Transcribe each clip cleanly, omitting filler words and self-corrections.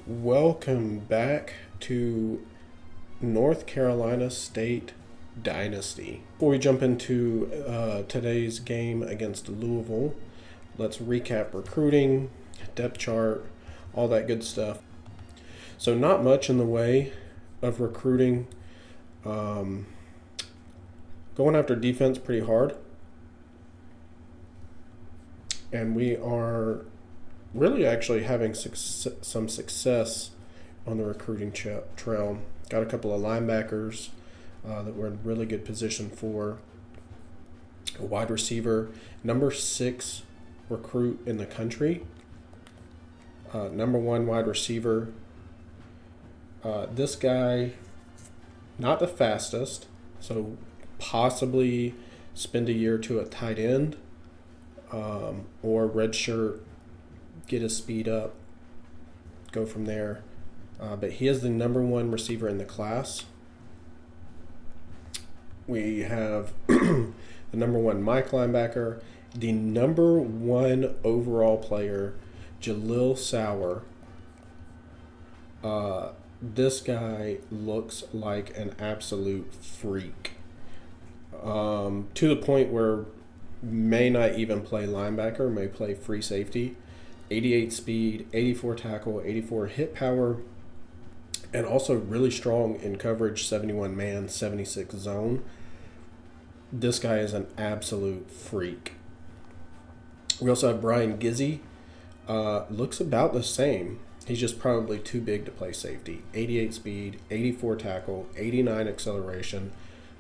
Welcome back to North Carolina State Dynasty. Before we jump into today's game against Louisville, let's recap recruiting, depth chart, all that good stuff. So, not much in the way of recruiting. Going after defense pretty hard. And we are really actually having some success on the recruiting trail. Got a couple of linebackers that we're in really good position for. A wide receiver, number 6 recruit in the country. Number 1 wide receiver. This guy, not the fastest, so possibly spend a year or two at tight end, or redshirt, get his speed up, go from there. But he is the number 1 receiver in the class. We have the number 1 Mike linebacker, the number 1 overall player, Jalil Sauer. This guy looks like an absolute freak. To the point where may not even play linebacker, may play free safety. 88 speed, 84 tackle, 84 hit power, and also really strong in coverage, 71 man, 76 zone. This guy is an absolute freak. We also have Brian Gizzi. Looks about the same. He's just probably too big to play safety. 88 speed, 84 tackle, 89 acceleration.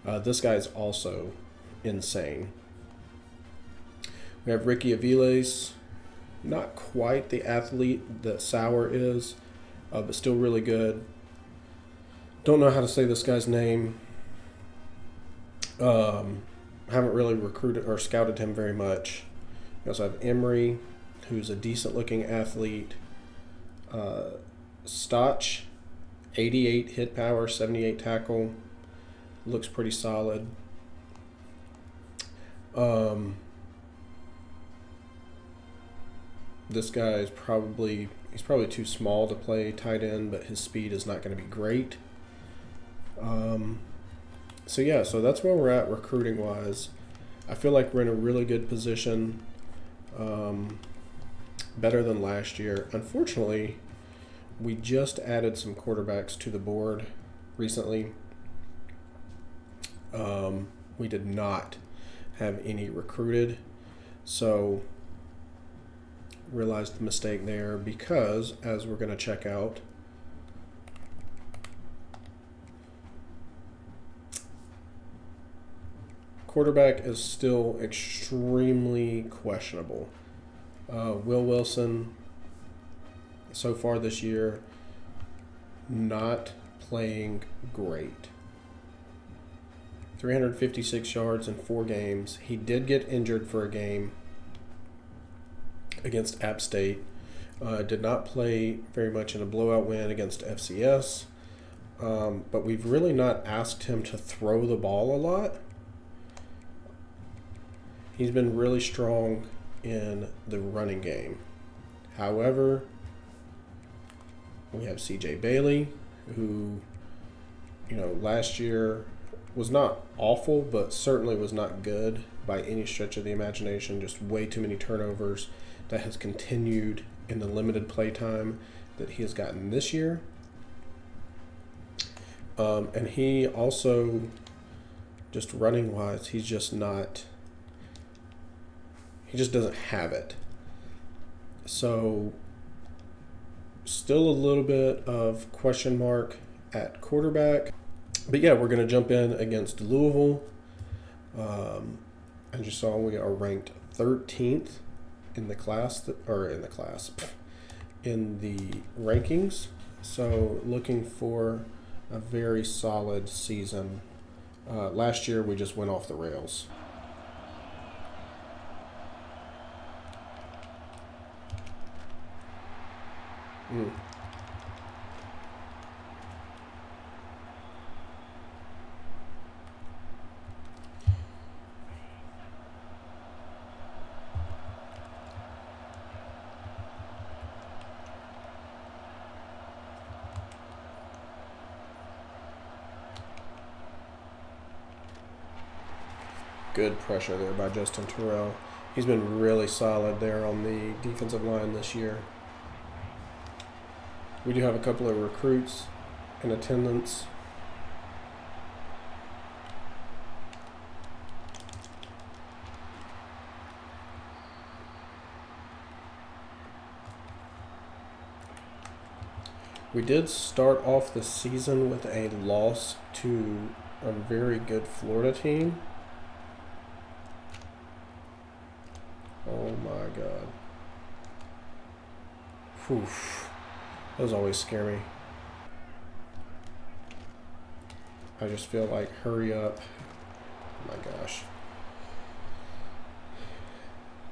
This guy is also insane. We have Ricky Aviles. Not quite the athlete that Sauer is, but still really good. Don't know how to say this guy's name. Haven't really recruited or scouted him very much. We also have Emery, who's a decent-looking athlete. Stotch, 88 hit power, 78 tackle. Looks pretty solid. This guy is probably too small to play tight end, but his speed is not going to be great. So that's where we're at recruiting wise. I feel like we're in a really good position, better than last year. Unfortunately, we just added some quarterbacks to the board recently. We did not have any recruited, so realized the mistake there because, as we're going to check out, quarterback is still extremely questionable. Will Wilson, so far this year, not playing great. 356 yards in 4 games. He did get injured for a game against App State. Did not play very much in a blowout win against FCS. But we've really not asked him to throw the ball a lot. He's been really strong in the running game. However, we have CJ Bailey, who, last year was not awful, but certainly was not good by any stretch of the imagination. Just way too many turnovers. That has continued in the limited play time that he has gotten this year. And he also, just running wise, he just doesn't have it. So still a little bit of question mark at quarterback. But yeah, we're going to jump in against Louisville. As you saw, we are ranked 13th in the rankings. So looking for a very solid season. Last year we just went off the rails. Good pressure there by Justin Terrell. He's been really solid there on the defensive line this year. We do have a couple of recruits in attendance. We did start off the season with a loss to a very good Florida team. Oh my God. Whew. Those always scare me. I just feel like hurry up. Oh my gosh.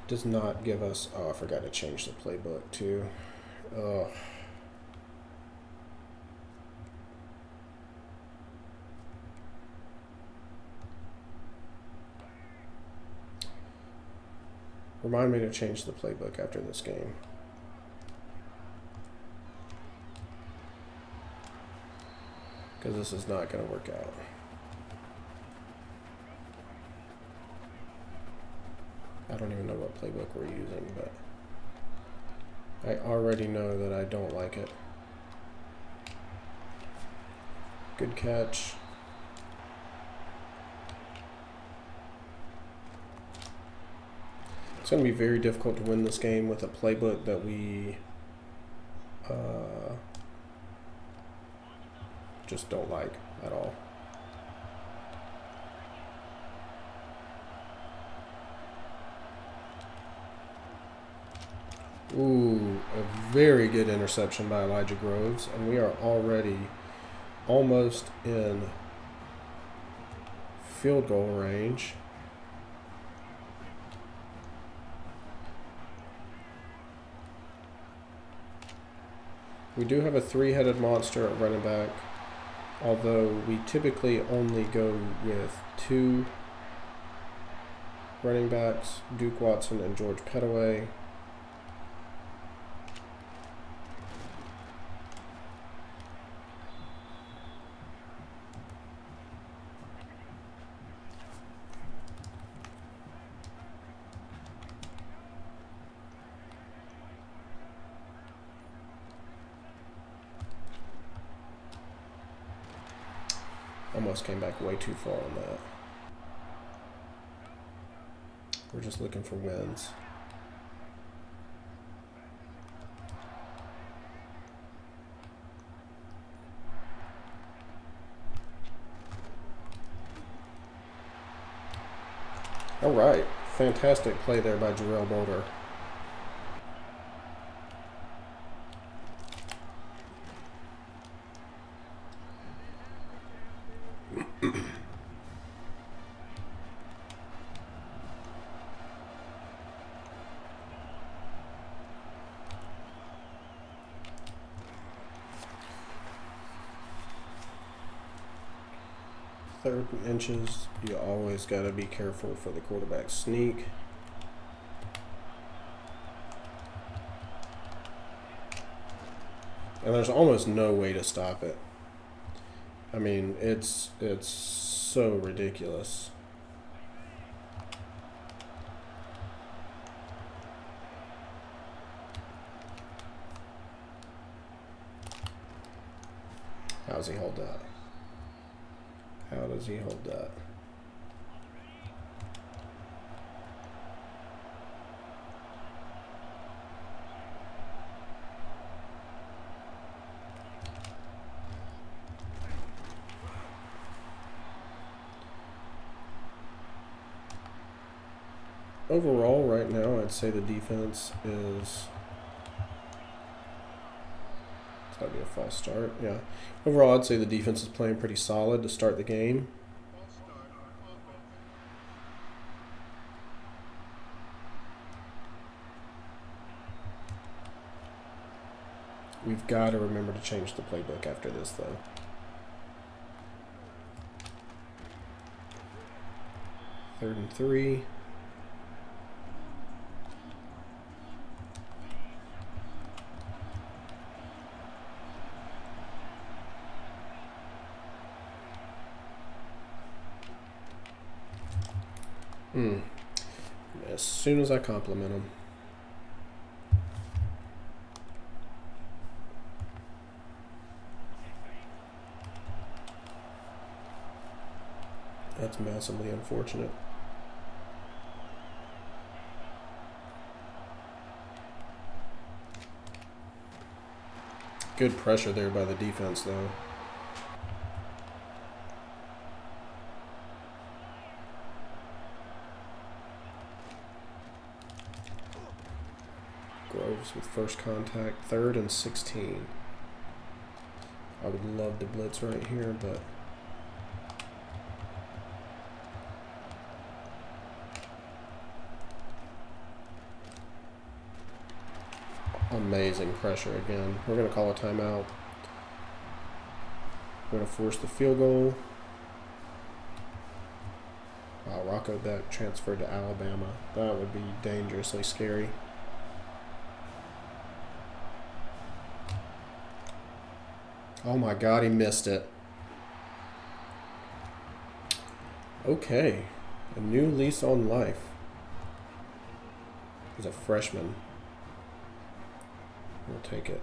Does not give us. Oh, I forgot to change the playbook too. Oh. Remind me to change the playbook after this game. Because this is not going to work out. I don't even know what playbook we're using, but I already know that I don't like it. Good catch. It's going to be very difficult to win this game with a playbook that we just don't like at all. Ooh, a very good interception by Elijah Groves, and we are already almost in field goal range. We do have a three-headed monster at running back, although we typically only go with two running backs, Duke Watson and George Pettaway. Almost came back way too far on that. We're just looking for wins. All right, fantastic play there by Jarrell Boulder. Third and inches, you always got to be careful for the quarterback sneak. And there's almost no way to stop it. I mean, it's so ridiculous. How does he hold that? How does he hold that? Overall, right now, I'd say the defense is... It's got to be a false start, yeah. Overall, I'd say the defense is playing pretty solid to start the game. We've got to remember to change the playbook after this, though. Third and 3. Mm. As soon as I compliment him. That's massively unfortunate. Good pressure there by the defense, though. Groves with first contact, 3rd and 16. I would love to blitz right here, but amazing pressure again. We're going to call a timeout. We're going to force the field goal. Wow, Rocco Beck transferred to Alabama. That would be dangerously scary. Oh my God, he missed it. Okay, a new lease on life. He's a freshman. We'll take it.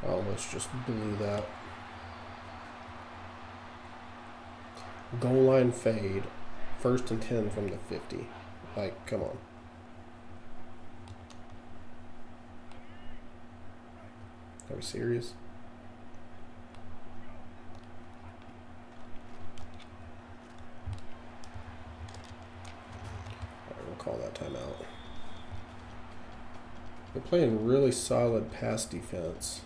Almost just blew that. Goal line fade. 1st and 10 from the 50. Like, come on. Are we serious? Alright, we'll call that timeout. They're playing really solid pass defense.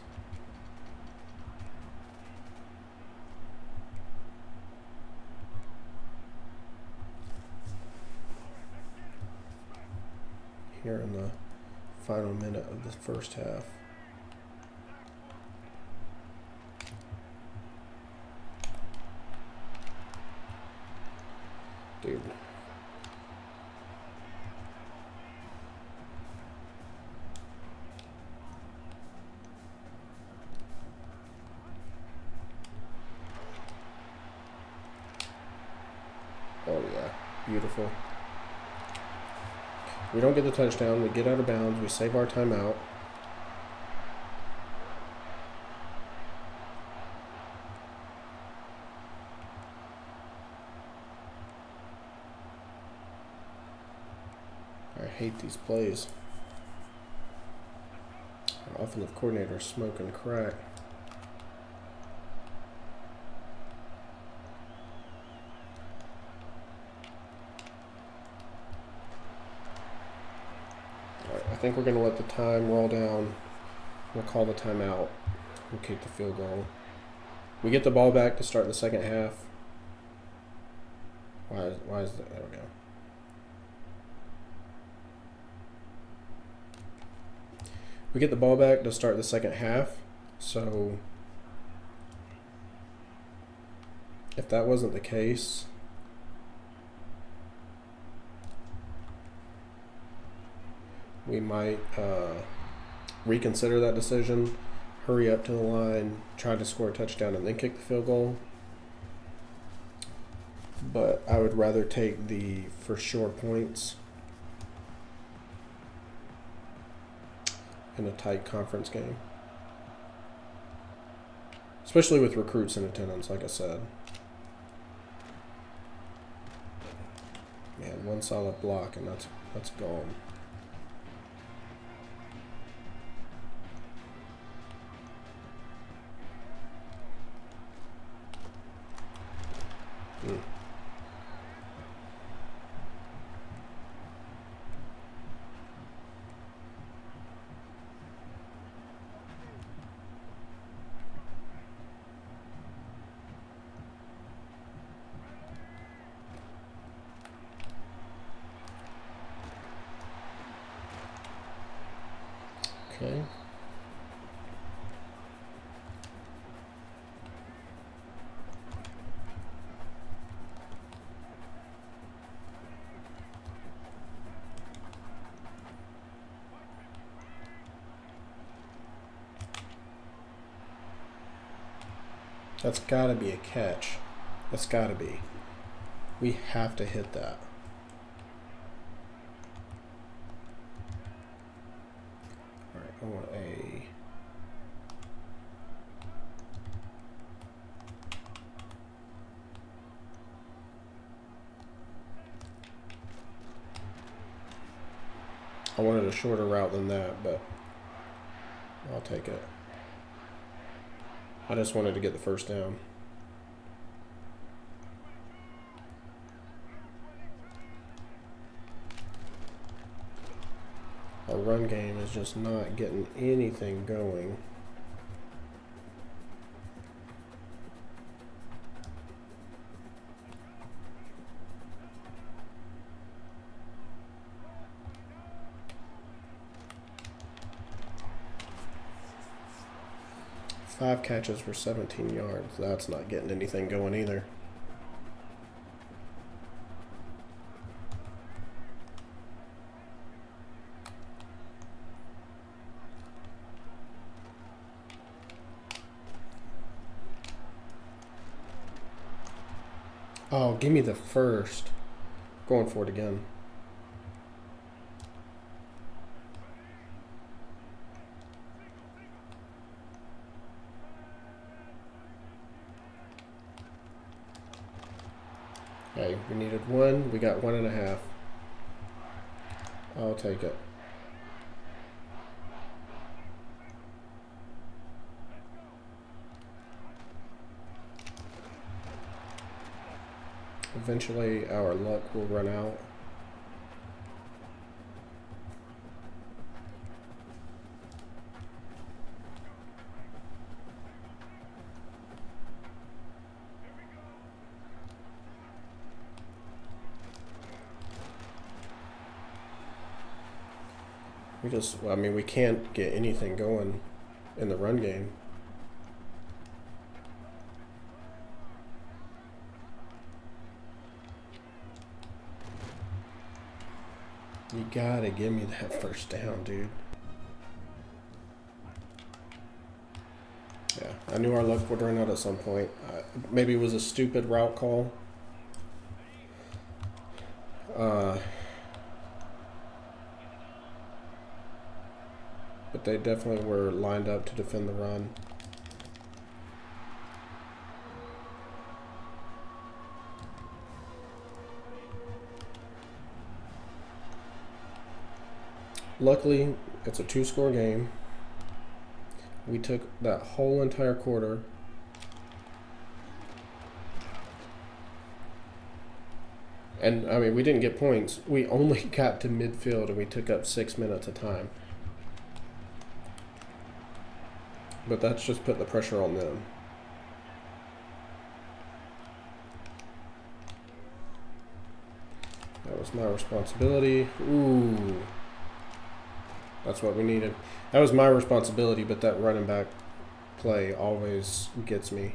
Here in the final minute of the first half. Dude. Oh yeah, beautiful. We don't get the touchdown. We get out of bounds. We save our timeout. I hate these plays. Our offensive coordinator smoking crack. I think we're going to let the time roll down. We'll call the timeout. We'll kick the field goal. We get the ball back to start the second half. Why is that? There we go. We get the ball back to start the second half. So if that wasn't the case, we might reconsider that decision, hurry up to the line, try to score a touchdown, and then kick the field goal. But I would rather take the for sure points in a tight conference game. Especially with recruits in attendance, like I said. Man, one solid block and that's gone. Okay. That's gotta be a catch. That's gotta be. We have to hit that. Alright, I want a... I wanted a shorter route than that, but I'll take it. I just wanted to get the first down. Our run game is just not getting anything going. Five catches for 17 yards. That's not getting anything going either. Oh, give me the first. Going for it again. Okay, we needed one. We got 1.5. I'll take it. Eventually, our luck will run out. I mean, we can't get anything going in the run game. You gotta give me that first down, dude. Yeah, I knew our luck would run out at some point. Maybe it was a stupid route call. But they definitely were lined up to defend the run. Luckily, it's a 2-score game. We took that whole entire quarter. And, I mean, we didn't get points. We only got to midfield and we took up 6 minutes of time. But that's just putting the pressure on them. That was my responsibility. Ooh. That's what we needed. That was my responsibility, but that running back play always gets me.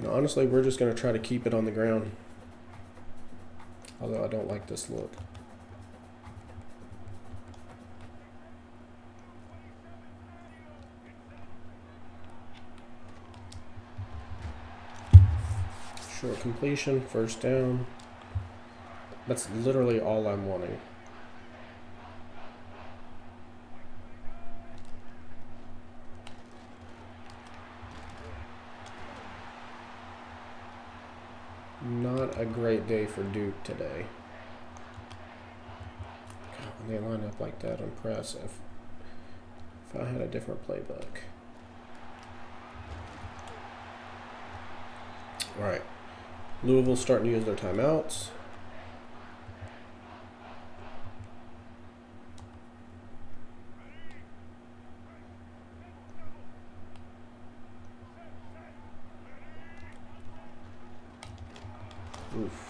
You know, honestly, we're just going to try to keep it on the ground. Although I don't like this look. Short completion, first down. That's literally all I'm wanting. Not a great day for Duke today. God, when they line up like that, impressive. If I had a different playbook. All right. Louisville's starting to use their timeouts. Oof.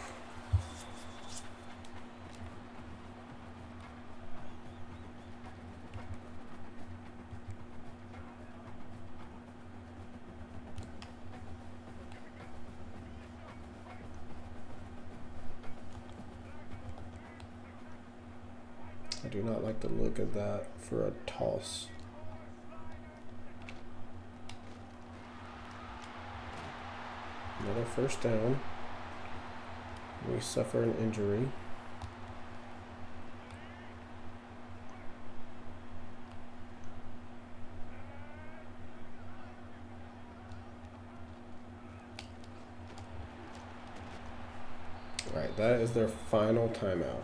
I do not like the look of that for a toss. Another first down. We suffer an injury. Right, that is their final timeout.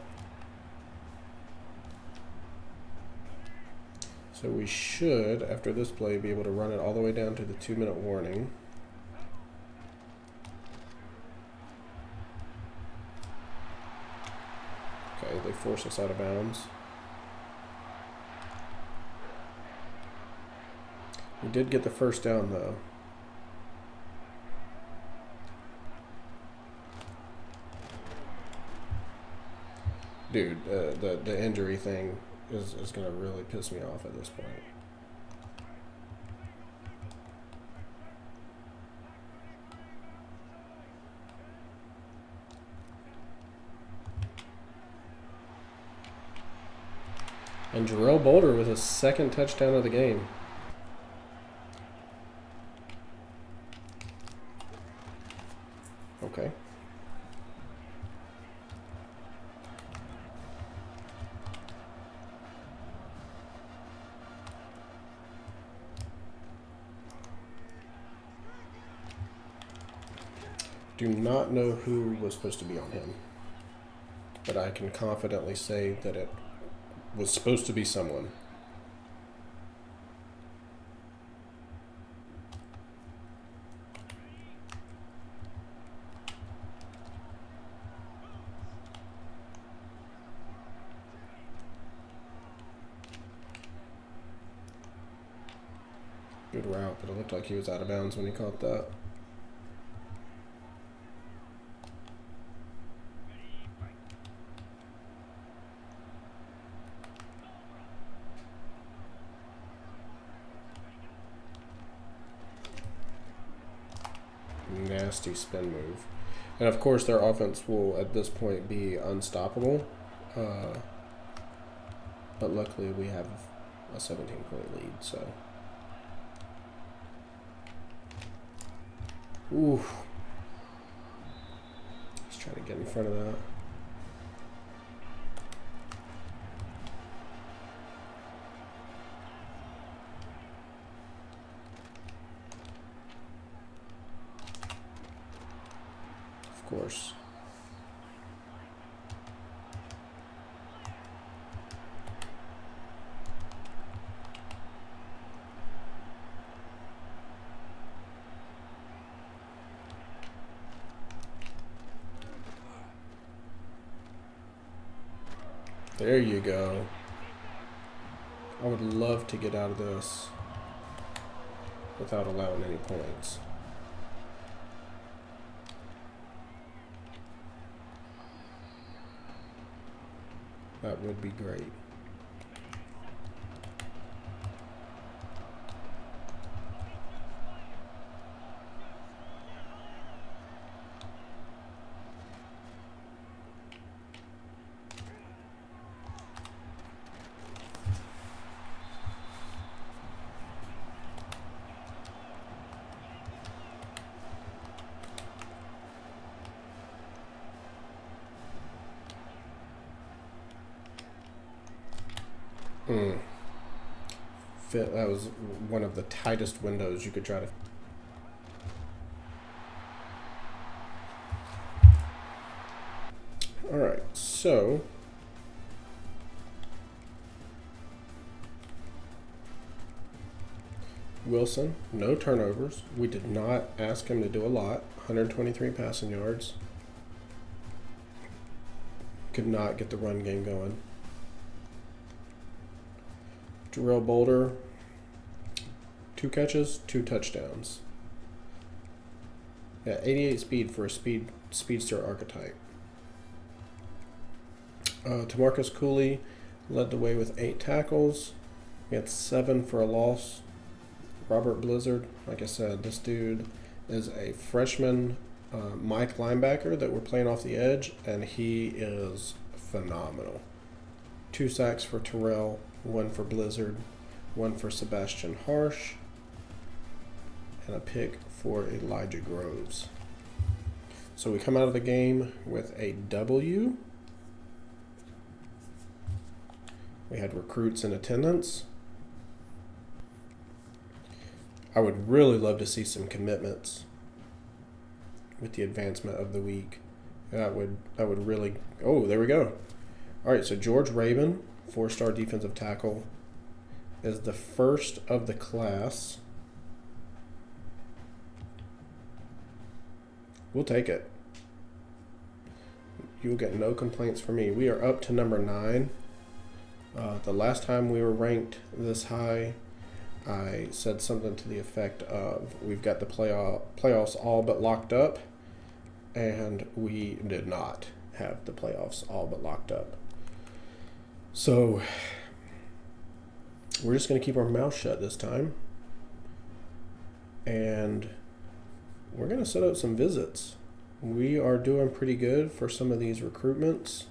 So we should, after this play, be able to run it all the way down to the 2-minute warning. Okay, they force us out of bounds. We did get the first down, though. Dude, the injury thing is going to really piss me off at this point. And Jarrell Boulder with his second touchdown of the game. Okay. Do not know who was supposed to be on him, but I can confidently say that it was supposed to be someone. Good route, but it looked like he was out of bounds when he caught that. Nasty spin move. And of course their offense will at this point be unstoppable, but luckily we have a 17-point lead, so ooh, let's try to get in front of that. Of course. There you go. I would love to get out of this without allowing any points. That would be great. That was one of the tightest windows you could try to. All right, so Wilson, no turnovers. We did not ask him to do a lot. 123 passing yards. Could not get the run game going. Jarrell Boulder, 2 catches, 2 touchdowns. Yeah, 88 speed for a speed speedster archetype. Tamarcus Cooley led the way with 8 tackles. We had 7 for a loss. Robert Blizzard, like I said, this dude is a freshman Mike linebacker that we're playing off the edge, and he is phenomenal. 2 sacks for Terrell, 1 for Blizzard, 1 for Sebastian Harsh, and a pick for Elijah Groves. So we come out of the game with a W. We had recruits in attendance. I would really love to see some commitments with the advancement of the week. That would really. Oh, there we go. All right, so George Rabin, 4-star defensive tackle, is the first of the class. We'll take it. You'll get no complaints from me. We are up to number 9. The last time we were ranked this high, I said something to the effect of, we've got the playoffs all but locked up, and we did not have the playoffs all but locked up. So we're just going to keep our mouth shut this time, and we're going to set up some visits. We are doing pretty good for some of these recruitments.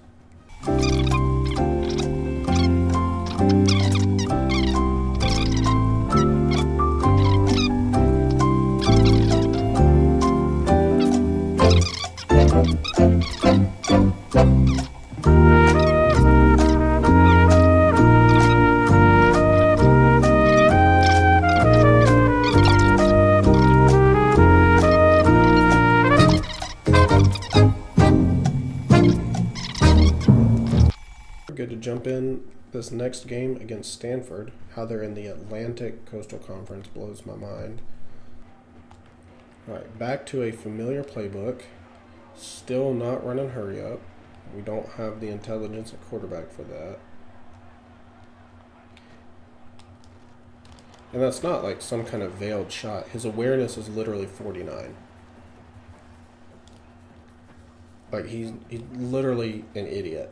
Good to jump in this next game against Stanford. How they're in the Atlantic Coastal Conference blows my mind. All right, back to a familiar playbook. Still not running hurry up. We don't have the intelligence at quarterback for that. And that's not like some kind of veiled shot. His awareness is literally 49. Like he's literally an idiot.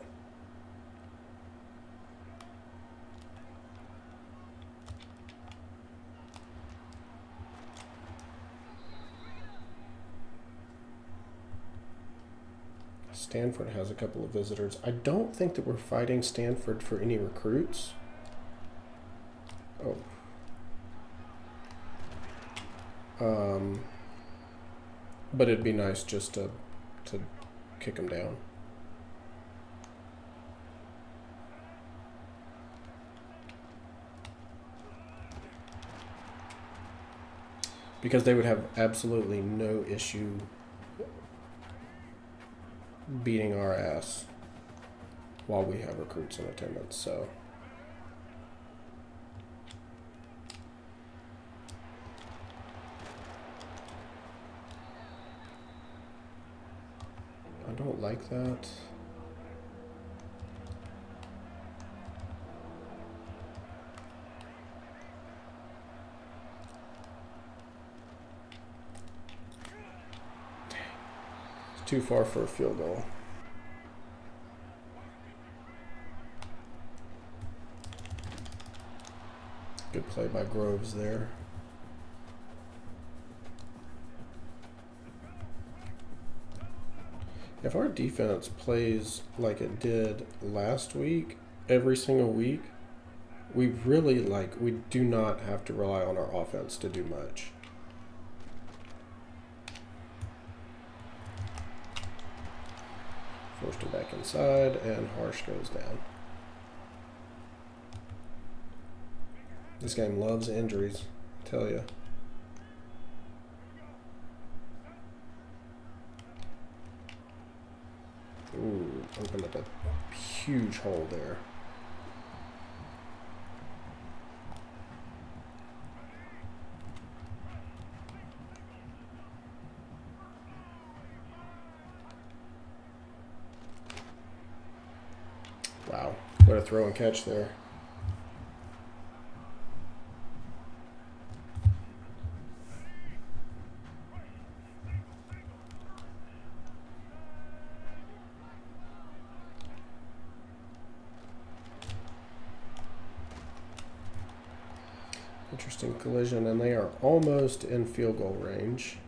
Stanford has a couple of visitors. I don't think that we're fighting Stanford for any recruits. Oh. But it'd be nice just to kick them down. Because they would have absolutely no issue beating our ass while we have recruits in attendance, so I don't like that. Too far for a field goal. Good play by Groves there. If our defense plays like it did last week, every single week, we do not have to rely on our offense to do much. Forced it back inside, and Harsh goes down. This game loves injuries, I tell you. Ooh, opened up a huge hole there. Wow, what a throw and catch there. Interesting collision, and they are almost in field goal range.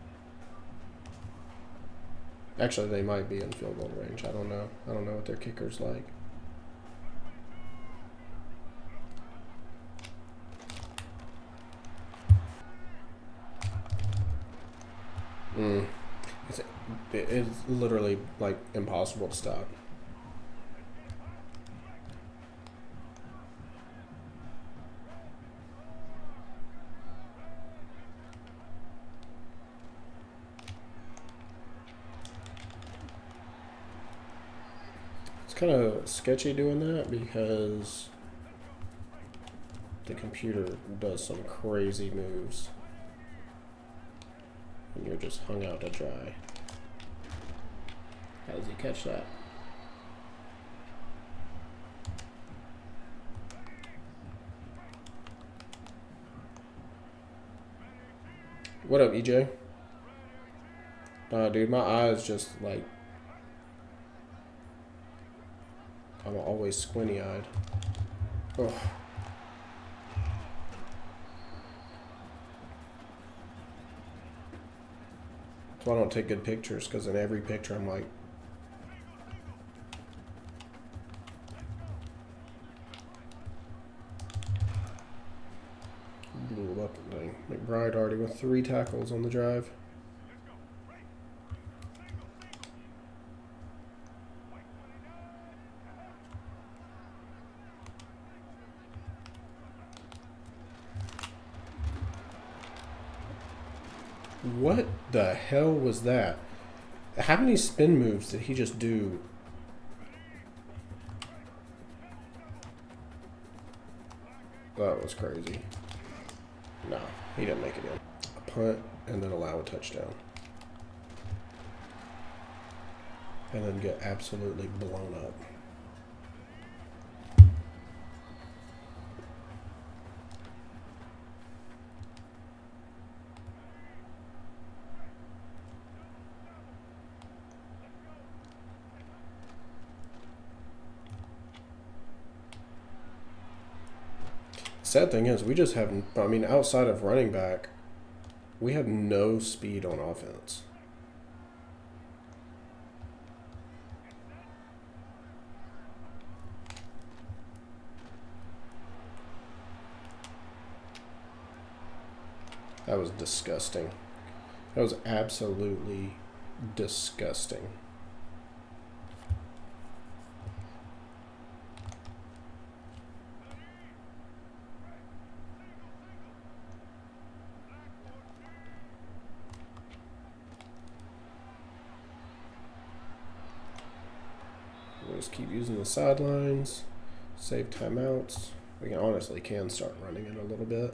Actually, they might be in field goal range. I don't know. I don't know what their kicker's like. It's literally like impossible to stop. It's kind of sketchy doing that because the computer does some crazy moves and you're just hung out to dry. How does he catch that? What up, EJ? Nah, dude, my eyes just like... I'm always squinty-eyed. Oh. That's why I don't take good pictures, because in every picture I'm like... blew up the thing. McBride already with 3 tackles on the drive. What the hell was that? How many spin moves did he just do? That was crazy. No, he didn't make it in. A punt and then allow a touchdown. And then get absolutely blown up. Sad thing is, we just have, I mean, outside of running back, we have no speed on offense. That was disgusting. That was absolutely disgusting. Just keep using the sidelines, save timeouts. We honestly can start running it a little bit.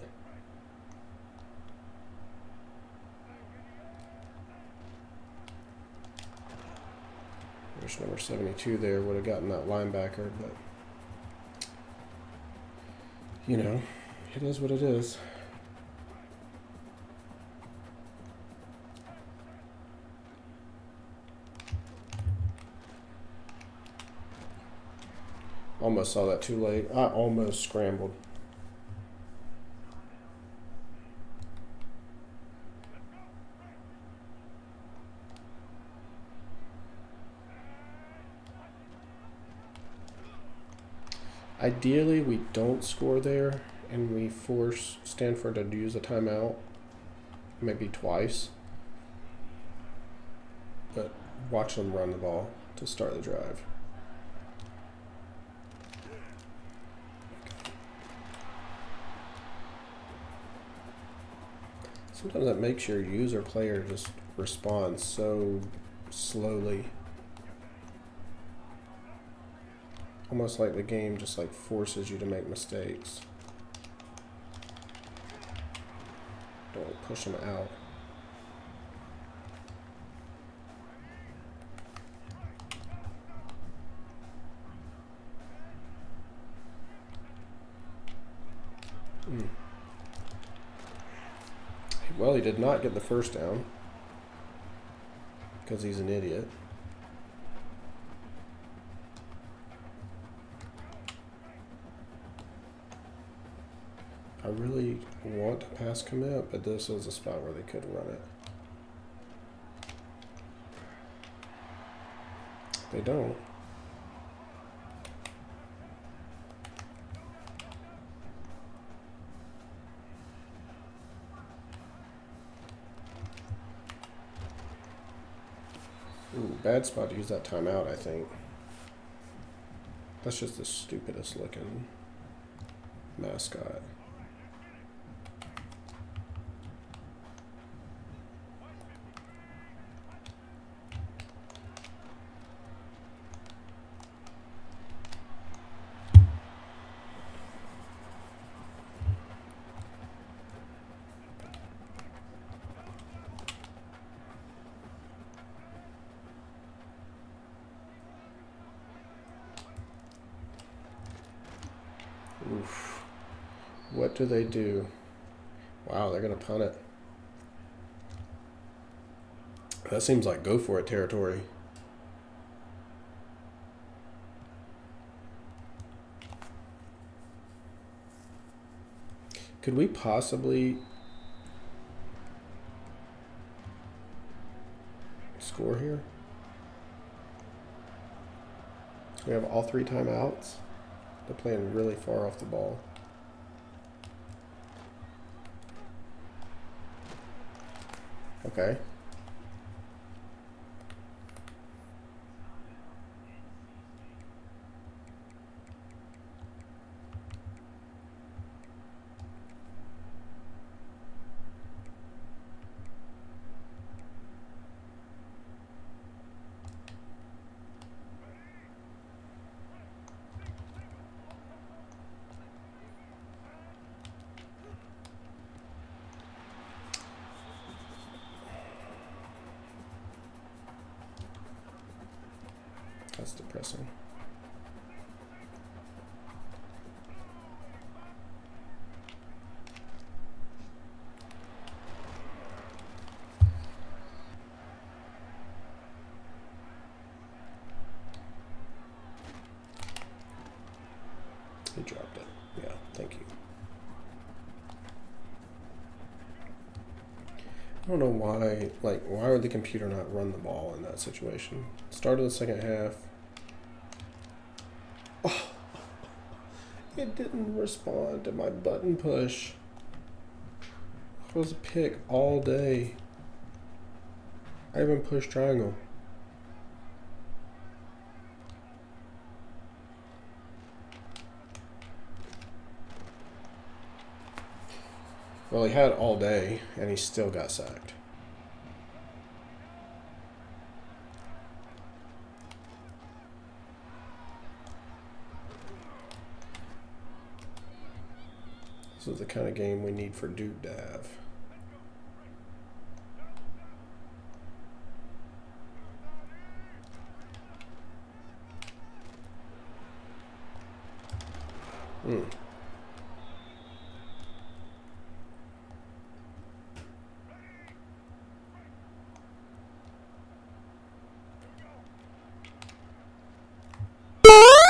Wish number 72 there would have gotten that linebacker, but you know, it is what it is. Almost saw that too late. I almost scrambled. Ideally, we don't score there and we force Stanford to use a timeout, maybe twice. But watch them run the ball to start the drive. Sometimes that makes your user player just respond so slowly. Almost like the game just like forces you to make mistakes. Don't push them out. Well, he did not get the first down because he's an idiot. I really want to pass commit, but this is a spot where they could run it. They don't. Ooh, bad spot to use that timeout, I think. That's just the stupidest looking mascot. Oof. What do they do? Wow, they're going to punt it. That seems like go for it territory. Could we possibly score here? We have all 3 timeouts. They're playing really far off the ball. Okay. That's depressing. He dropped it. Yeah, thank you. I don't know why, why would the computer not run the ball in that situation? Start of the second half. Oh, it didn't respond to my button push. It was a pick all day. I even pushed triangle. Well, he had all day, and he still got sacked. This is the kind of game we need for Duke to have.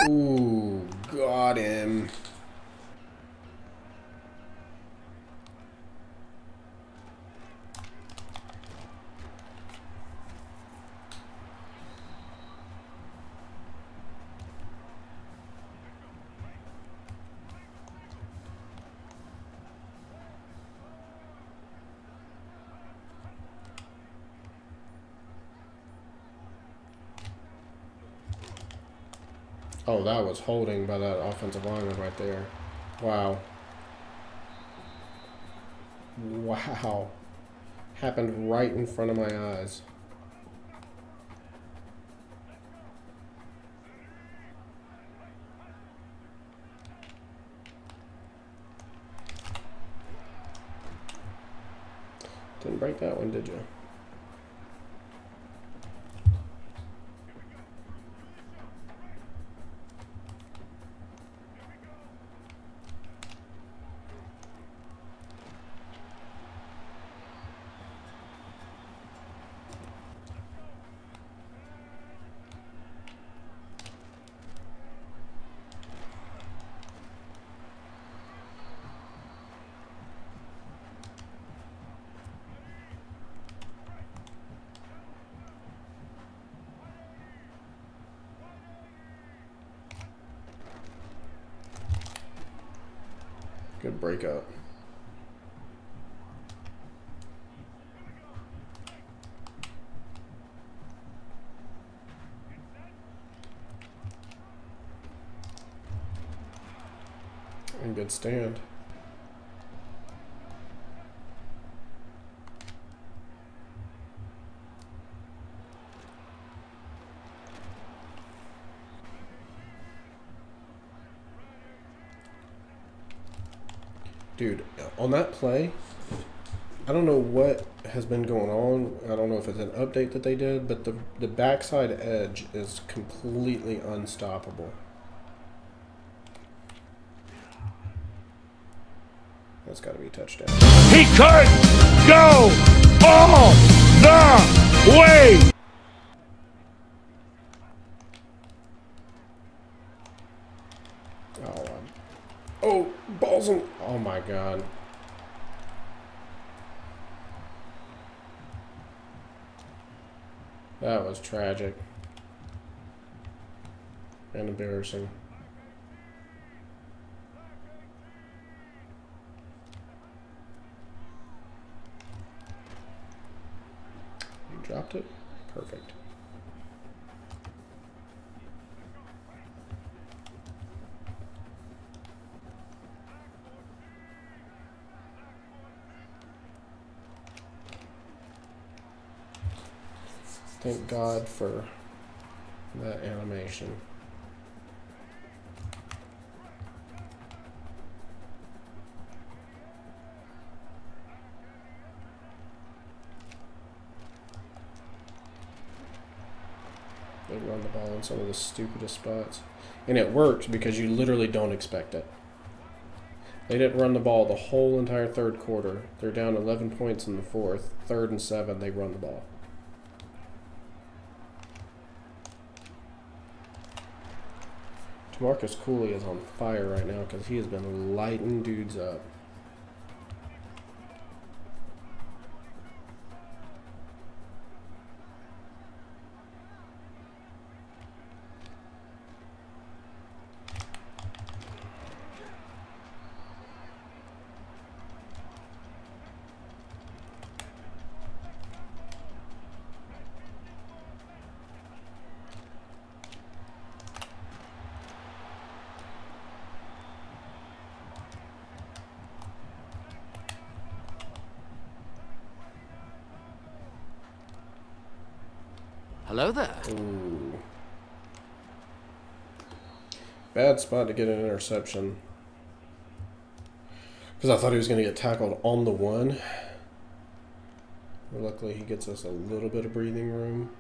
Ooh, got him. Oh, that was holding by that offensive lineman right there. Wow. Wow. Happened right in front of my eyes. Didn't break that one, did you? Good breakup. And good stand. Dude, on that play, I don't know what has been going on. I don't know if it's an update that they did, but the backside edge is completely unstoppable. That's got to be a touchdown. He could go all the way. Oh, balls on. Oh my god. That was tragic. And embarrassing. You dropped it? Perfect. Thank God for that animation. They run the ball in some of the stupidest spots. And it works because you literally don't expect it. They didn't run the ball the whole entire third quarter. They're down 11 points in the fourth. 3rd and 7, they run the ball. Tamarcus Cooley is on fire right now because he has been lighting dudes up. Hello there. Ooh. Bad spot to get an interception. Because I thought he was going to get tackled on the one. But luckily he gets us a little bit of breathing room.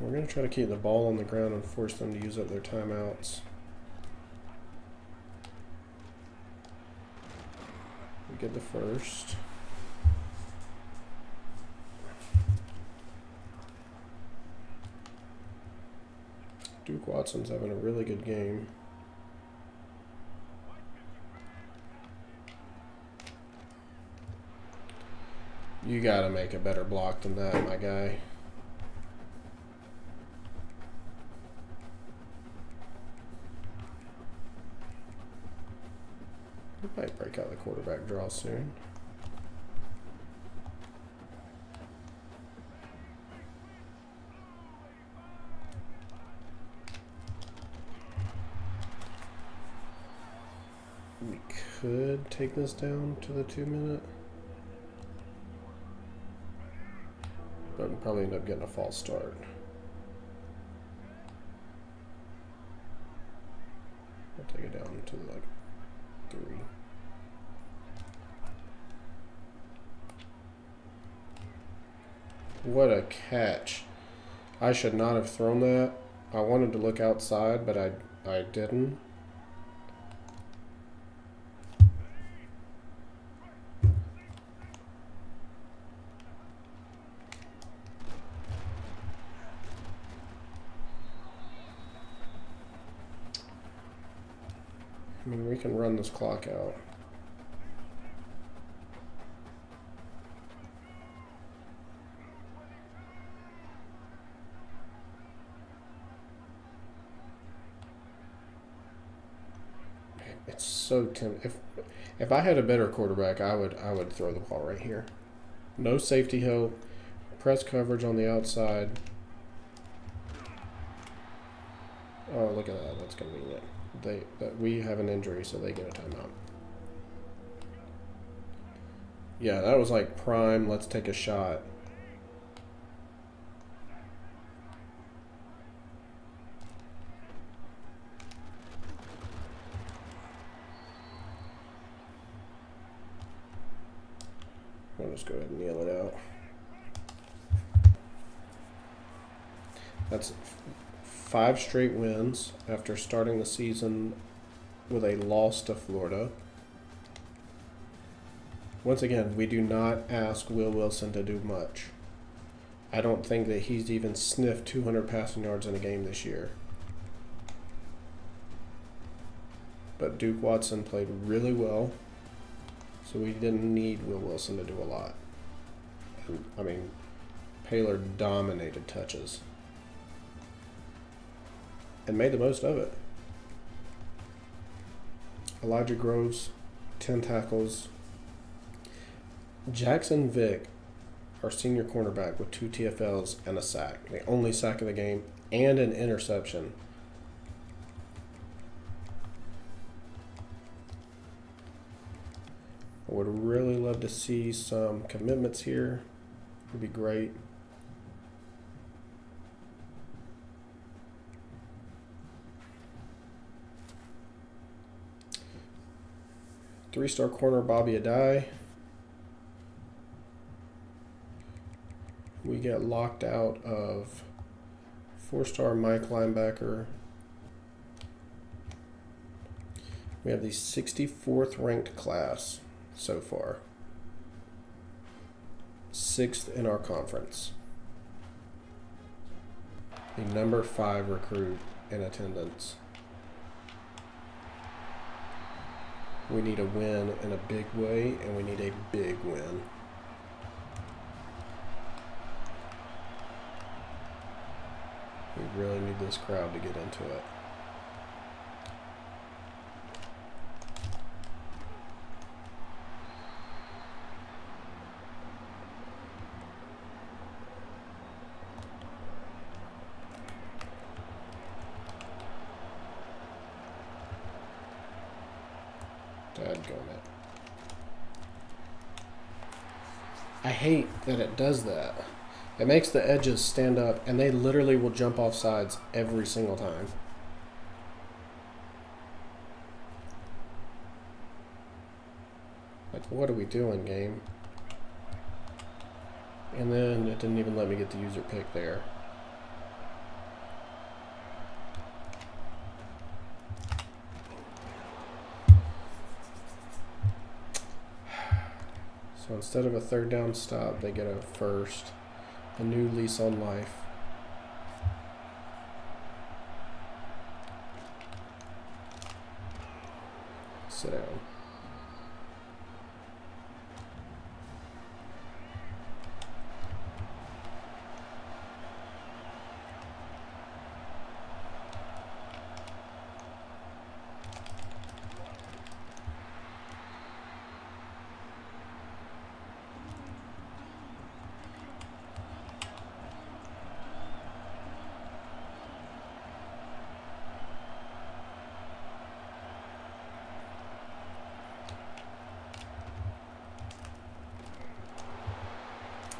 We're going to try to keep the ball on the ground and force them to use up their timeouts. We get the first. Duke Watson's having a really good game. You got to make a better block than that, my guy. We might break out the quarterback draw soon. We could take this down to the 2-minute. But we'll probably end up getting a false start. I'll take it down to like 3. What a catch. I should not have thrown that. I wanted to look outside, but I didn't. I mean, we can run this clock out. It's so tempting. If I had a better quarterback, I would throw the ball right here. No safety help, press coverage on the outside. Oh, look at that. That's convenient. We have an injury, so they get a timeout. Yeah, that was like prime. Let's take a shot. I'll just go ahead and kneel it out. That's 5 straight wins after starting the season with a loss to Florida. Once again, we do not ask Will Wilson to do much. I don't think that he's even sniffed 200 passing yards in a game this year. But Duke Watson played really well, so we didn't need Will Wilson to do a lot. And, I mean, Paylor dominated touches and made the most of it. Elijah Groves, 10 tackles. Jackson Vick, our senior cornerback, with 2 TFLs and a sack. The only sack of the game and an interception. I would really love to see some commitments here. It would be great. Three-star corner Bobby Adai. We get locked out of 4-star Mike linebacker. We have the 64th ranked class so far. 6th in our conference. The number 5 recruit in attendance. We need a win in a big way, and we need a big win. We really need this crowd to get into it. Dadgummit. I hate that it does that. It makes the edges stand up, and they literally will jump off sides every single time. Like, what are we doing, game? And then it didn't even let me get the user pick there. So instead of a 3rd down stop, they get a first. A new lease on life. Sit down.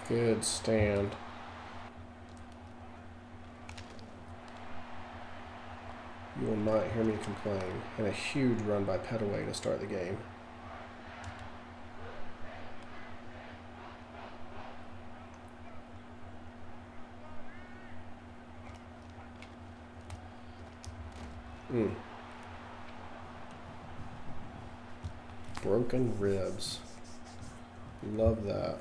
Good stand. You will not hear me complain. And a huge run by Petaway to start the game. Broken ribs. Love that.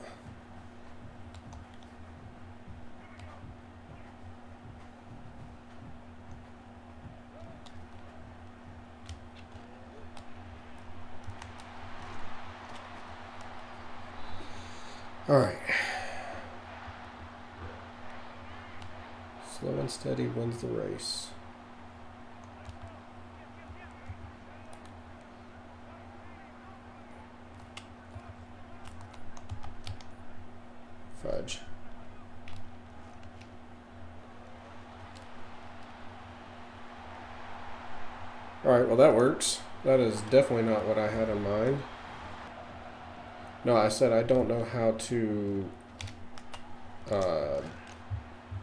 All right. Slow and steady wins the race. Alright, well that works. That is definitely not what I had in mind. No, I said I don't know how to...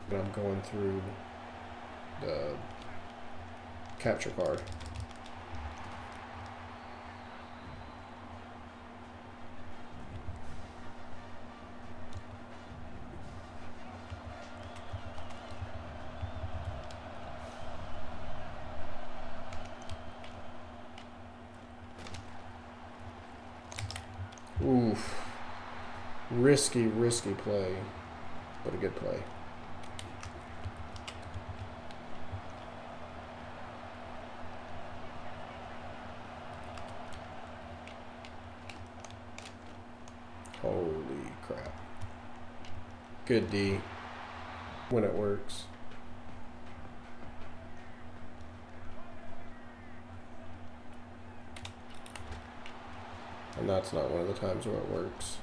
I'm going through the capture card. Oof. Risky play, but a good play. Holy crap. Good D when it works. And that's not one of the times where it works.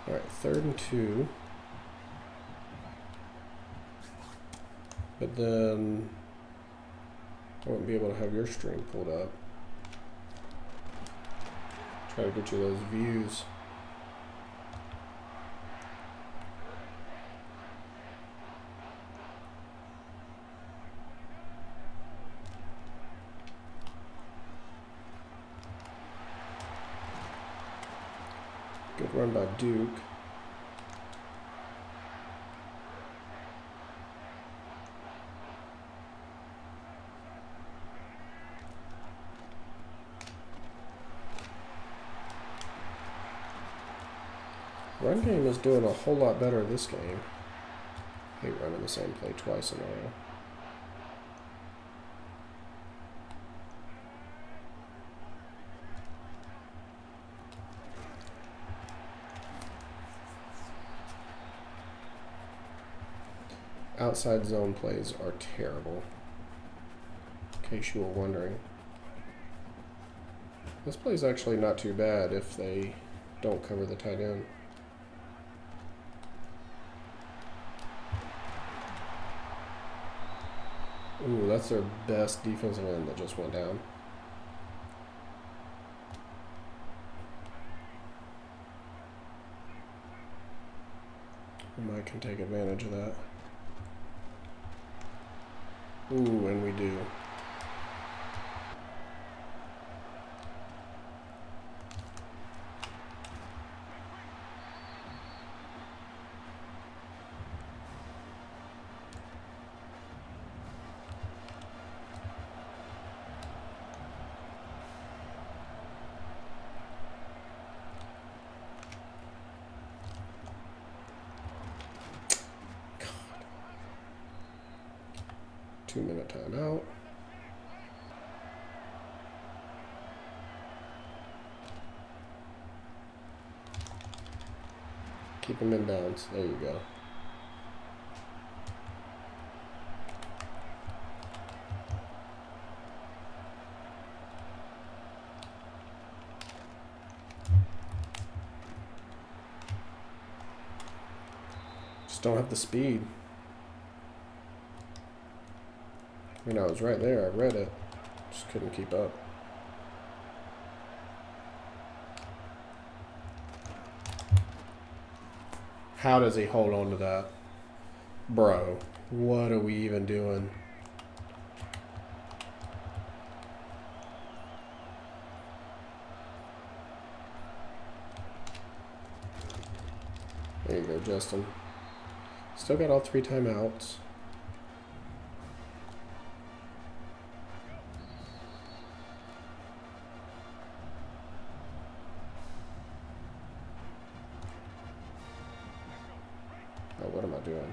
Alright, 3rd and 2. But then I won't be able to have your stream pulled up. Try to get you those views. Good run by Duke. Run game is doing a whole lot better this game. Hate running the same play twice in a row. Outside zone plays are terrible, in case you were wondering. This play's actually not too bad if they don't cover the tight end. Ooh, that's their best defensive end that just went down. And I can take advantage of that. Ooh, and we do. God. 2-minute timeout. Keep him in bounds. There you go. Just don't have the speed. I mean, I was right there. I read it. Just couldn't keep up. How does he hold on to that? Bro, what are we even doing? There you go, Justin. Still got all 3 timeouts. Oh, what am I doing?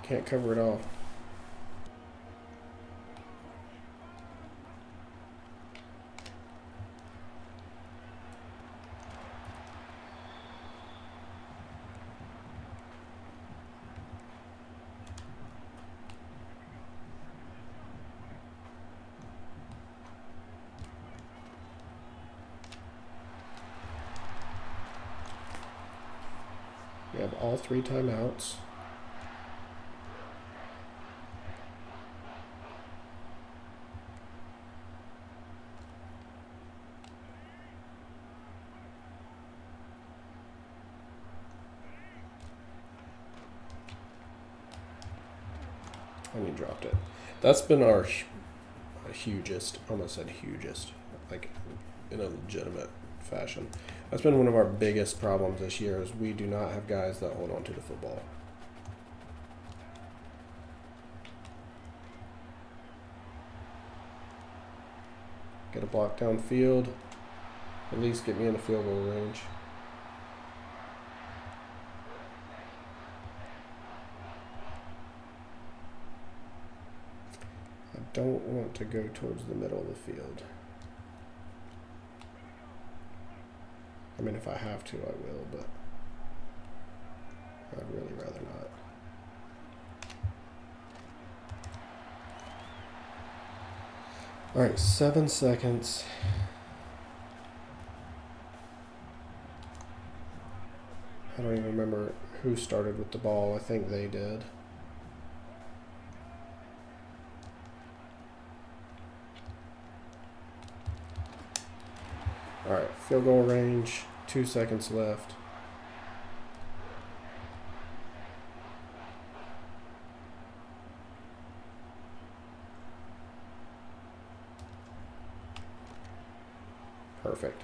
Can't cover it all. all 3 timeouts. And he dropped it. That's been our hugest, almost said hugest, like in a legitimate fashion. That's been one of our biggest problems this year is we do not have guys that hold on to the football. Get a block downfield. At least get me in the field goal range. I don't want to go towards the middle of the field. I mean, if I have to, I will, but I'd really rather not. All right, 7 seconds. I don't even remember who started with the ball. I think they did. All right, field goal range, 2 seconds left. Perfect.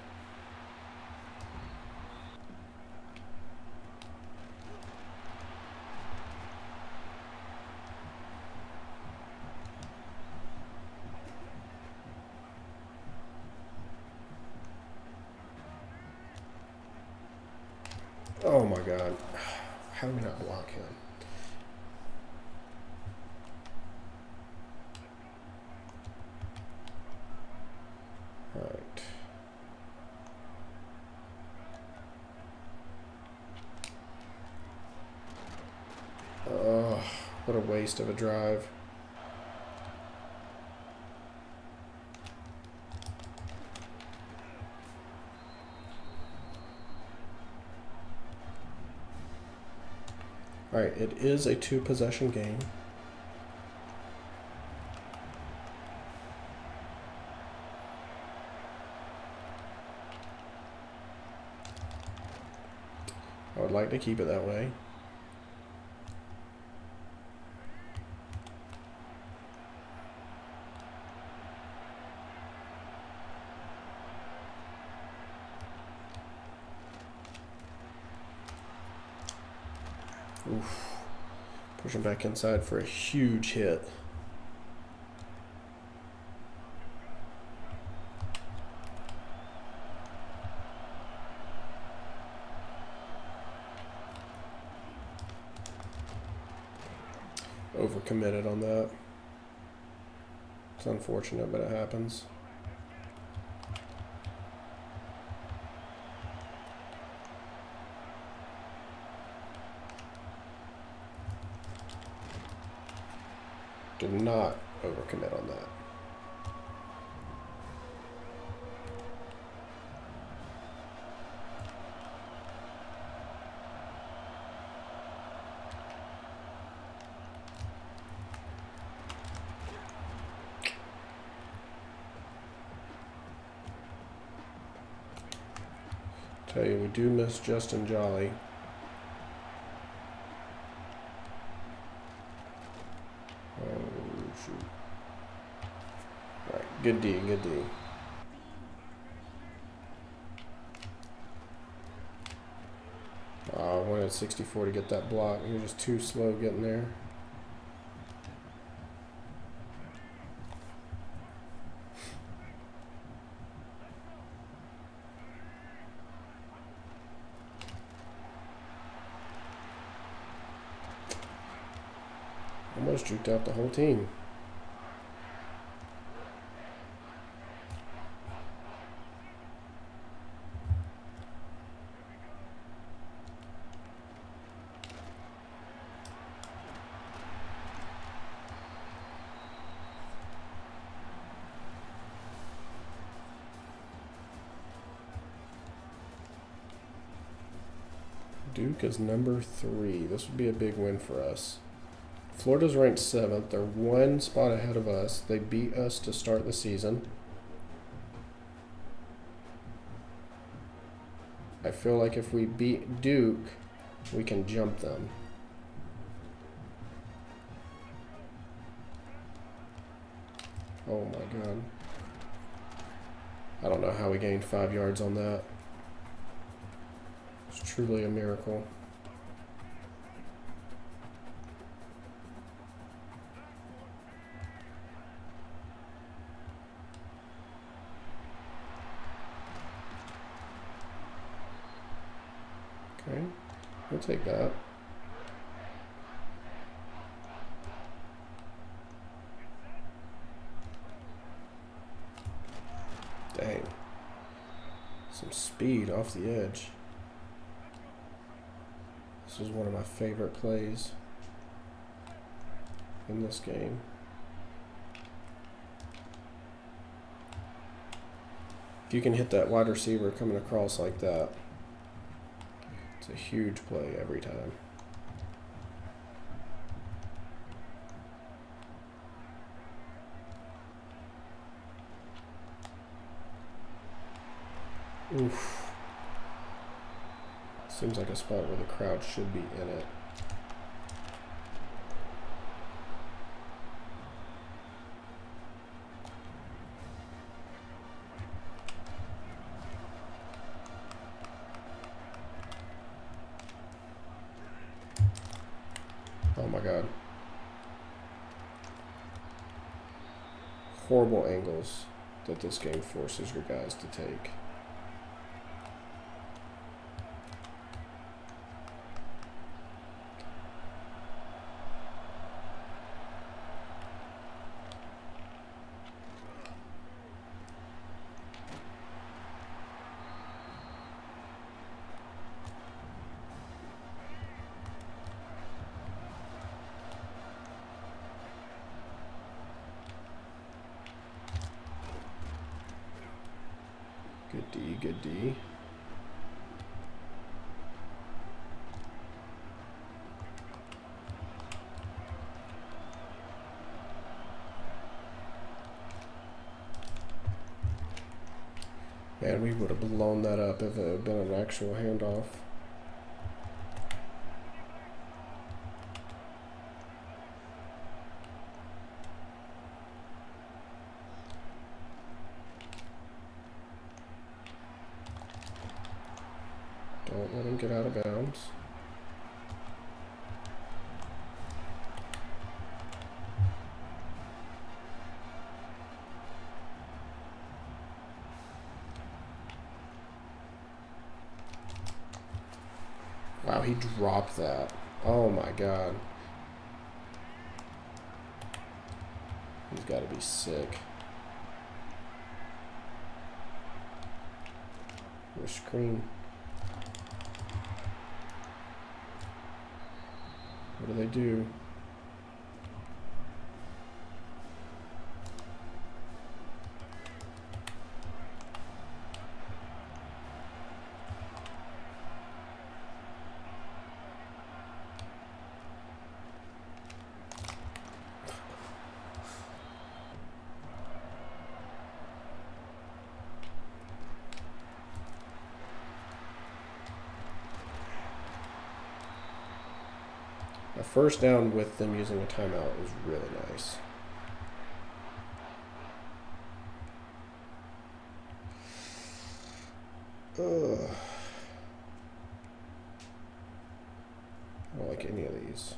Oh my God. How do we not block him? All right. Oh, what a waste of a drive. All right, it is a 2-possession game. I would like to keep it that way. Oof. Pushing back inside for a huge hit. Overcommitted on that. It's unfortunate, but it happens. Did not overcommit on that. Tell you, we do miss Justin Jolly. Oh, shoot. All right, good D, good D. I wanted 64 to get that block. He was just too slow getting there. Almost juked out the whole team. Duke is number 3. This would be a big win for us. Florida's ranked 7th. They're one spot ahead of us. They beat us to start the season. I feel like if we beat Duke, we can jump them. Oh my god. I don't know how we gained 5 yards on that. It's truly a miracle. Okay, we'll take that. Dang. Some speed off the edge. This is one of my favorite plays in this game. If you can hit that wide receiver coming across like that, it's a huge play every time. Oof. Seems like a spot where the crowd should be in it. Oh my god. Horrible angles that this game forces your guys to take. Good D, good D. Man, we would have blown that up if it had been an actual handoff. Don't let him get out of bounds. Wow, he dropped that. Oh my god. He's got to be sick. Your screen. What do they do? A first down with them using a timeout is really nice. Ugh. I don't like any of these.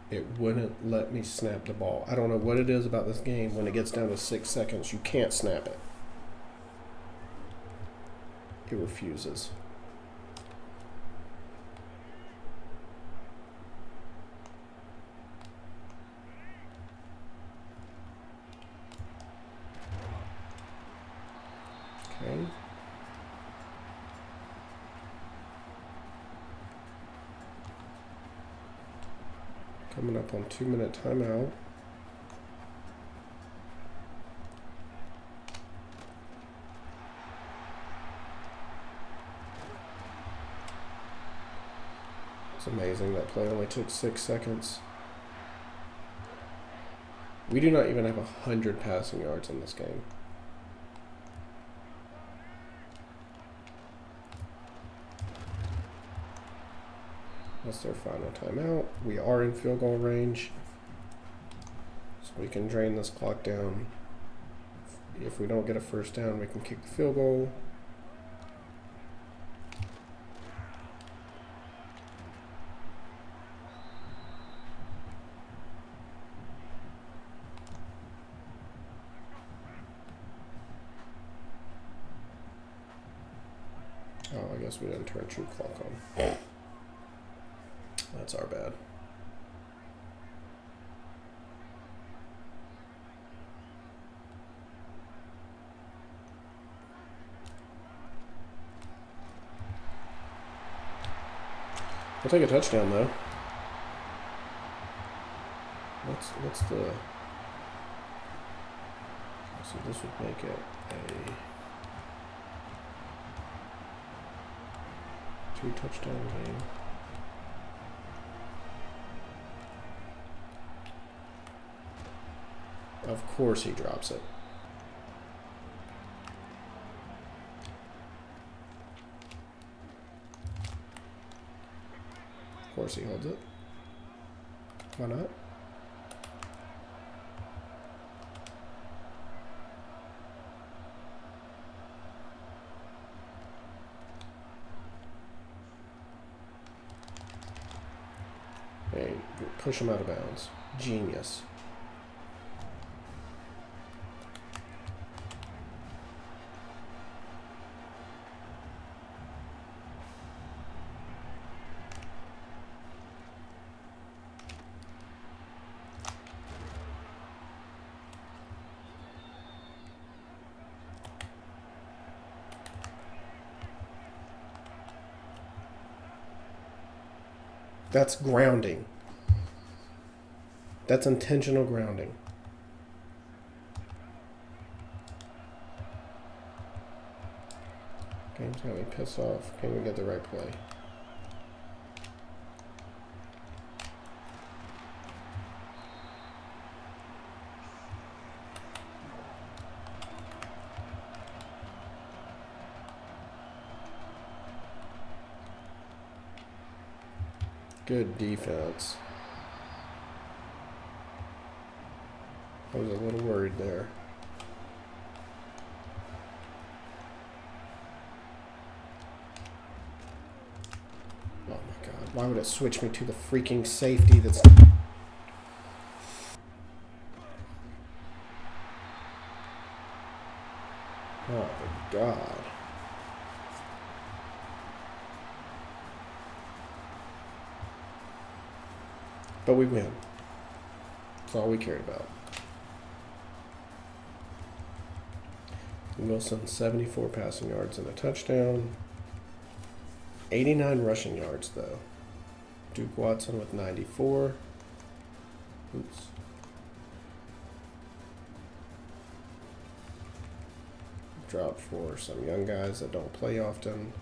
It wouldn't let me snap the ball. I don't know what it is about this game. When it gets down to 6 seconds, you can't snap it. It refuses. Okay. Coming up on 2-minute timeout. It's amazing that play only took 6 seconds. We do not even have 100 passing yards in this game. That's their final timeout. We are in field goal range, so we can drain this clock down. If we don't get a first down, we can kick the field goal. Oh, I guess we didn't turn true clock on. That's our bad. We'll take a touchdown though. What's the? So this would make it a 2-touchdown game. Of course he drops it. Of course he holds it. Why not? Hey, push him out of bounds. Genius. That's grounding. That's intentional grounding. Game's got me pissed off. Can't even get the right play. Good defense. I was a little worried there. Oh my god, why would it switch me to the freaking safety that's... Oh my god. But we win. That's all we cared about. Wilson, 74 passing yards and a touchdown. 89 rushing yards, though. Duke Watson with 94. Oops. Dropped for some young guys that don't play often.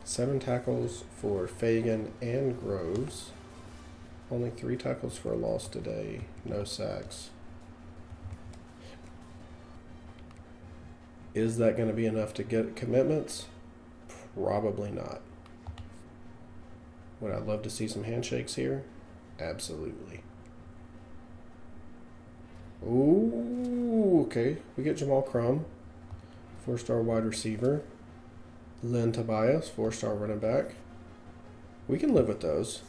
7 tackles for Fagan and Groves. Only 3 tackles for a loss today. No sacks. Is that going to be enough to get commitments? Probably not. Would I love to see some handshakes here? Absolutely. Ooh, okay. We get Jamal Crum, 4-star wide receiver. Len Tobias, 4-star running back. We can live with those.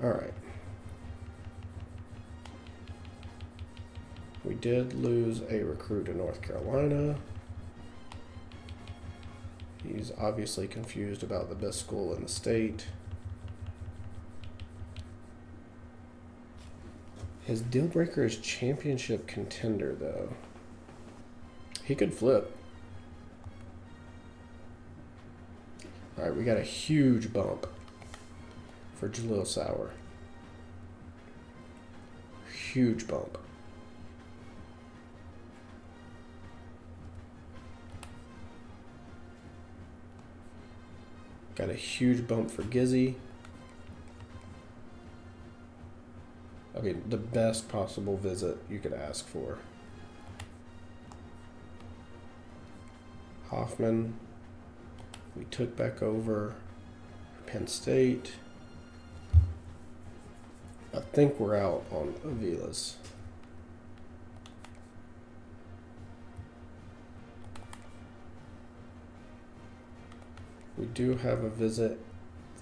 All right. We did lose a recruit in North Carolina. He's obviously confused about the best school in the state. His deal breaker is championship contender, though. He could flip. Alright, we got a huge bump for Jalil Sauer. Huge bump. Got a huge bump for Gizzy. Okay, the best possible visit you could ask for. Hoffman. We took back over Penn State. I think we're out on Avilas. We do have a visit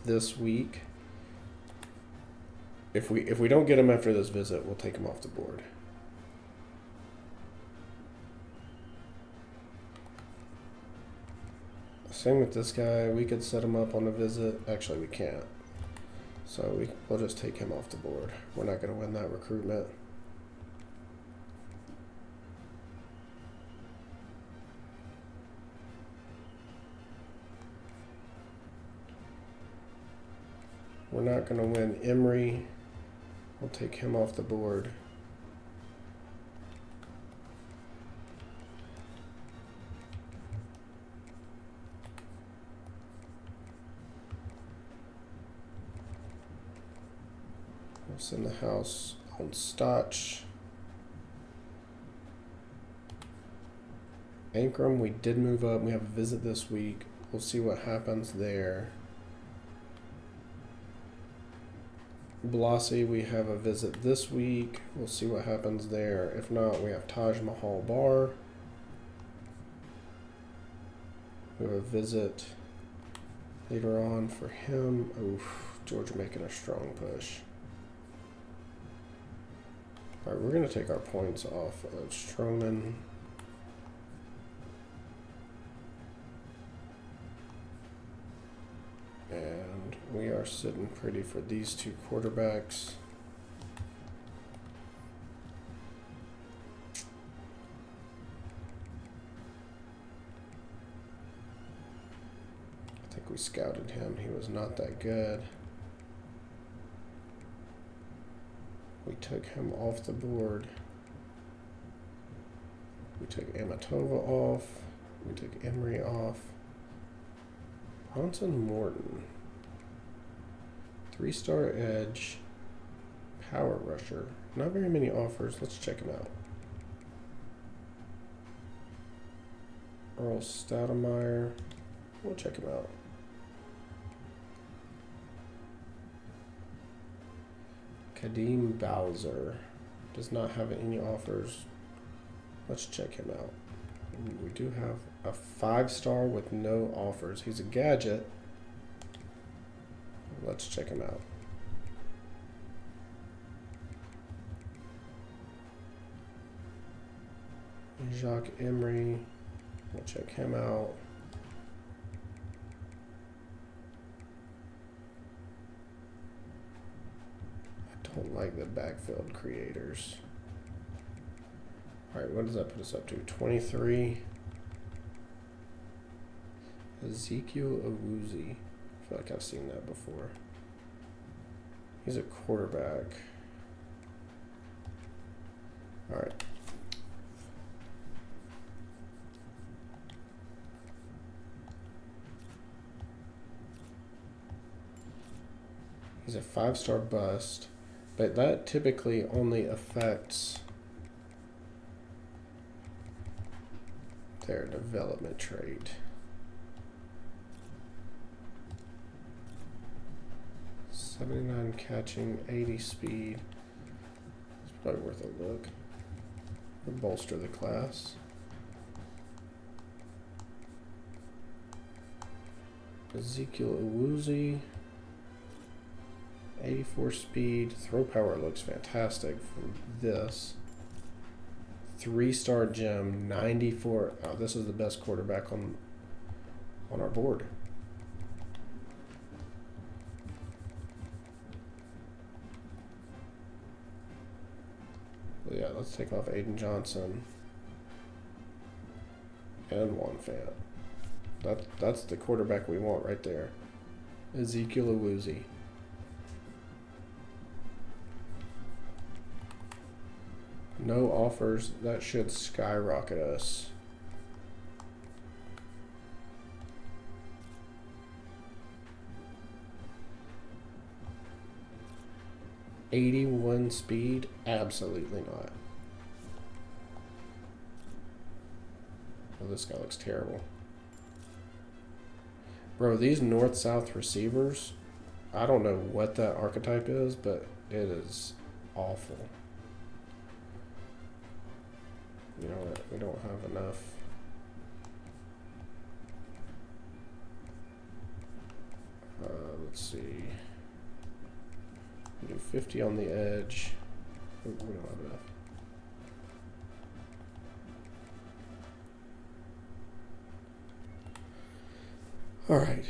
this week. If we don't get him after this visit, we'll take him off the board. Same with this guy. We could set him up on a visit. Actually, we can't. So we'll just take him off the board. We're not going to win that recruitment. We're not going to win Emory. We'll take him off the board. We'll send the house on Stotch. Ankrum, we did move up. We have a visit this week. We'll see what happens there. Blasi, we have a visit this week. We'll see what happens there. If not, we have Taj Mahal Bar. We have a visit later on for him. Oof, Georgia making a strong push. Alright, we're going to take our points off of Stroman. And we are sitting pretty for these two quarterbacks. I think we scouted him. He was not that good. We took him off the board. We took Amatova off. We took Emory off. Bronson Morton. 3-star edge. Power rusher. Not very many offers. Let's check him out. Earl Stoudemire. We'll check him out. Kadeem Bowser does not have any offers. Let's check him out. We do have a 5-star with no offers. He's a gadget. Let's check him out. Jacques Emery. We'll check him out. I don't like the backfield creators. Alright, what does that put us up to? 23. Ezekiel Owuzie. I feel like I've seen that before. He's a quarterback. Alright. He's a 5-star bust, but that typically only affects their development trait. 79 catching, 80 speed. It's probably worth a look. We'll bolster the class. Ezekiel Owuzie. 84 speed. Throw power looks fantastic from this. 3-star gem, 94. Oh, this is the best quarterback on our board. Well, yeah, let's take off Aiden Johnson and Juan Fant. That's the quarterback we want right there. Ezekiel Awuzie. No offers. That should skyrocket us. '81 speed? Absolutely not. Oh, this guy looks terrible. Bro, these north-south receivers, I don't know what that archetype is, but it is awful. You know what? We don't have enough. Let's see. We do 50 on the edge. We don't have enough. Alright,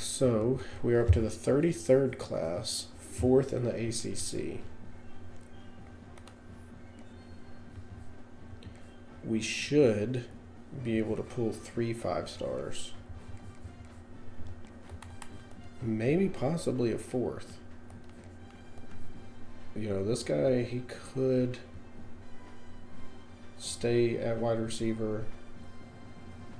so we are up to the 33rd class, 4th in the ACC. We should be able to pull 3 5-stars. Maybe possibly a 4th. You know, this guy, he could stay at wide receiver.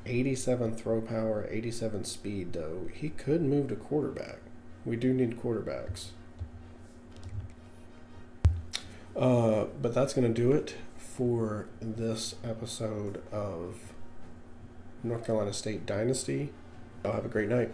87 throw power, 87 speed, though. He could move to quarterback. We do need quarterbacks. But that's going to do it for this episode of North Carolina State Dynasty. Y'all have a great night.